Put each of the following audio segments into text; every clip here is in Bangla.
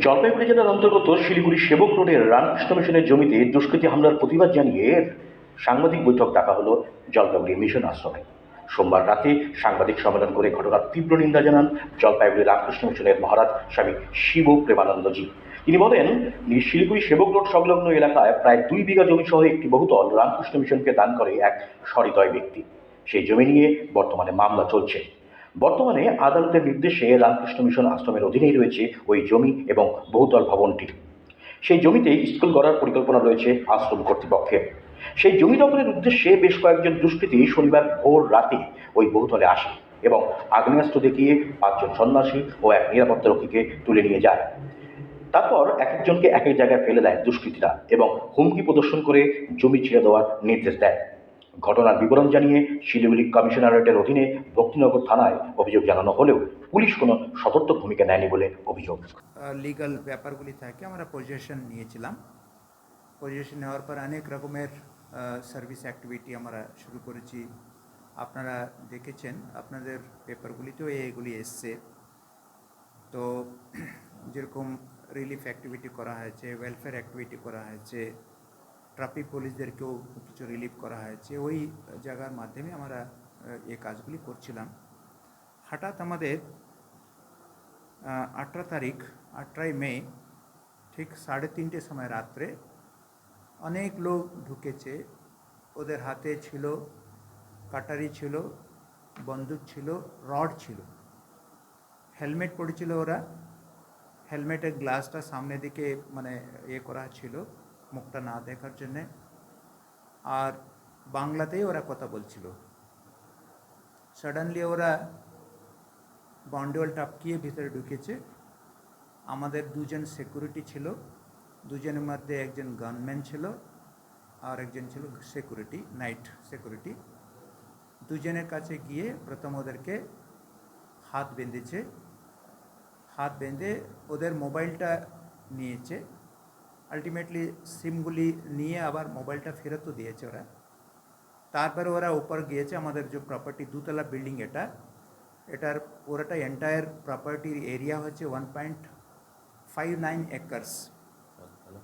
জলপাইগুড়ি জেলার অন্তর্গত শিলিগুড়ি সেবক রোডের রামকৃষ্ণ মিশনের জমিতে দুষ্কৃতী হামলার প্রতিবাদ জানিয়ে সাংবাদিক বৈঠক ডাকা হলো জলপাইগুড়ি মিশন আশ্রমে। সোমবার রাতে সাংবাদিক সম্মেলন করে ঘটনার তীব্র নিন্দা জানান জলপাইগুড়ি রামকৃষ্ণ মিশনের মহারাজ স্বামী শিব প্রেমানন্দজি। তিনি বলেন, শিলিগুড়ি সেবক রোড সংলগ্ন এলাকায় প্রায় 2 বিঘা জমি সহ একটি বহুতল রামকৃষ্ণ মিশনকে দান করে এক সহৃদয় ব্যক্তি। সেই জমি নিয়ে বর্তমানে মামলা চলছে। বর্তমানে আদালতের নির্দেশে রামকৃষ্ণ মিশন আশ্রমের অধীনেই রয়েছে ওই জমি এবং বহুতল ভবনটি। সেই জমিতে স্কুল গড়ার পরিকল্পনা রয়েছে আশ্রম কর্তৃপক্ষের। সেই জমি দখলের উদ্দেশ্যে বেশ কয়েকজন দুষ্কৃতী শনিবার ভোর রাতে ওই বহুতলে আসে এবং আগ্নেয়াস্ত্র দেখিয়ে 5 জন সন্ন্যাসী ও এক নিরাপত্তারক্ষীকে তুলে নিয়ে যায়। তারপর এক একজনকে এক এক জায়গায় ফেলে দেয় দুষ্কৃতীরা এবং হুমকি প্রদর্শন করে জমি ছেড়ে দেওয়ার নির্দেশ দেয়। ঘটনার বিবরণ জানিয়ে শিলিগুড়ি কমিশনারেটের অধীনে ভক্তিনগর থানায় অভিযোগ জানানো হলেও পুলিশ কোনো সদর্থক ভূমিকা নেয়নি বলে অভিযোগ। লিগাল ব্যাপারগুলি থাকে আমরা পজিশন নিয়েছিলাম। পজিশন নেওয়ার পর অনেক রকমের সার্ভিস অ্যাক্টিভিটি আমরা শুরু করেছি। আপনারা দেখেছেন, আপনাদের পেপারগুলিতেও এগুলি এসছে। তো যেরকম রিলিফ অ্যাক্টিভিটি করা হয়েছে, ওয়েলফেয়ার অ্যাক্টিভিটি করা হয়েছে, ট্রাফিক পুলিশদেরকেও কিছু রিলিফ করা হয়েছে। ওই জায়গার মাধ্যমে আমরা এই কাজগুলি করছিলাম। হঠাৎ আমাদের 18 মে ঠিক 3:30 সময় রাত্রে অনেক লোক ঢুকেছে। ওদের হাতে ছিল কাটারি, ছিল বন্দুক, ছিল রড, ছিল হেলমেট পরেছিল। ওরা হেলমেটের গ্লাসটা সামনে দিকে মানে করা ছিল মুখটা না দেখার জন্যে। আর বাংলাতেই ওরা কথা বলছিল। সাডেনলি ওরা বাউন্ডওয়াল টপকিয়ে ভিতরে ঢুকেছে। আমাদের 2 জন সিকিউরিটি ছিল, 2 জনের মধ্যে একজন গানম্যান ছিল আর একজন ছিল সিকিউরিটি, নাইট সিকিউরিটি। 2 জনের কাছে গিয়ে প্রথম ওদেরকে হাত বেঁধেছে। হাত বেঁধে ওদের মোবাইলটা নিয়েছে। আলটিমেটলি সিমগুলি নিয়ে আবার মোবাইলটা ফেরতও দিয়েছে ওরা। তারপরে ওরা উপর গিয়েছে। আমাদের যে প্রপার্টি 2তলা বিল্ডিং, এটার পুরোটা এন্টায়ার প্রপার্টির এরিয়া হচ্ছে 1.59 একর্স,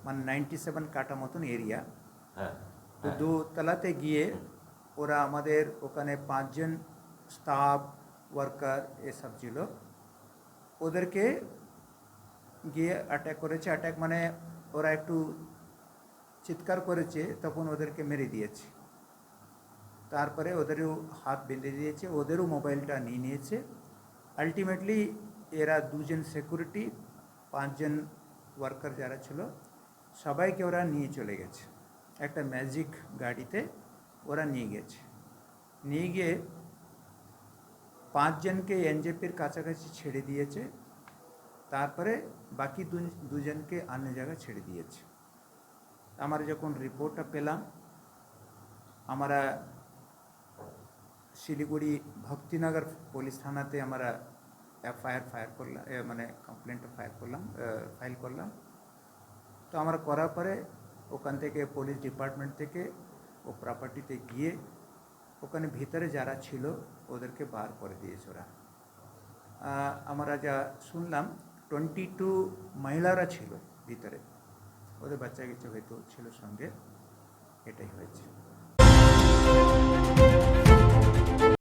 মানে 97 কাঠা মতন এরিয়া। তো 2তলাতে গিয়ে ওরা আমাদের ওখানে 5 জন স্টাফ ওয়ার্কার এসব ছিল, ওদেরকে গিয়ে অ্যাটাক করেছে। অ্যাটাক মানে ওরা একটু চিৎকার করেছে, তখন ওদেরকে মেরে দিয়েছে। তারপরে ওদেরও হাত বেঁধে দিয়েছে, ওদেরও মোবাইলটা নিয়ে নিয়েছে। আলটিমেটলি এরা 2 জন সিকিউরিটি, 5 জন ওয়ার্কার যারা ছিল, সবাইকে ওরা নিয়ে চলে গেছে। একটা ম্যাজিক গাড়িতে ওরা নিয়ে গেছে। নিয়ে গিয়ে 5 জনকে এনজেপির কাছাকাছি ছেড়ে দিয়েছে। তারপরে বাকি 2 জনকে অন্য জায়গায় ছেড়ে দিয়েছে। আমরা যখন রিপোর্টটা পেলাম, আমরা শিলিগুড়ি ভক্তিনগর পুলিশ থানাতে আমরা ফায়ার করলাম, মানে কমপ্লেনটা ফাইল করলাম। তো আমরা করার পরে ওখান থেকে পুলিশ ডিপার্টমেন্ট থেকে ও প্রপার্টিতে গিয়ে ওখানে ভিতরে যারা ছিল ওদেরকে বার করে দিয়েছে ওরা। আমরা যা শুনলাম 22 মহিলারা ছিল ভিতরে, ওদের বাচ্চা কাচ্চা হয়তো ছিল সঙ্গে, এটাই হয়েছে।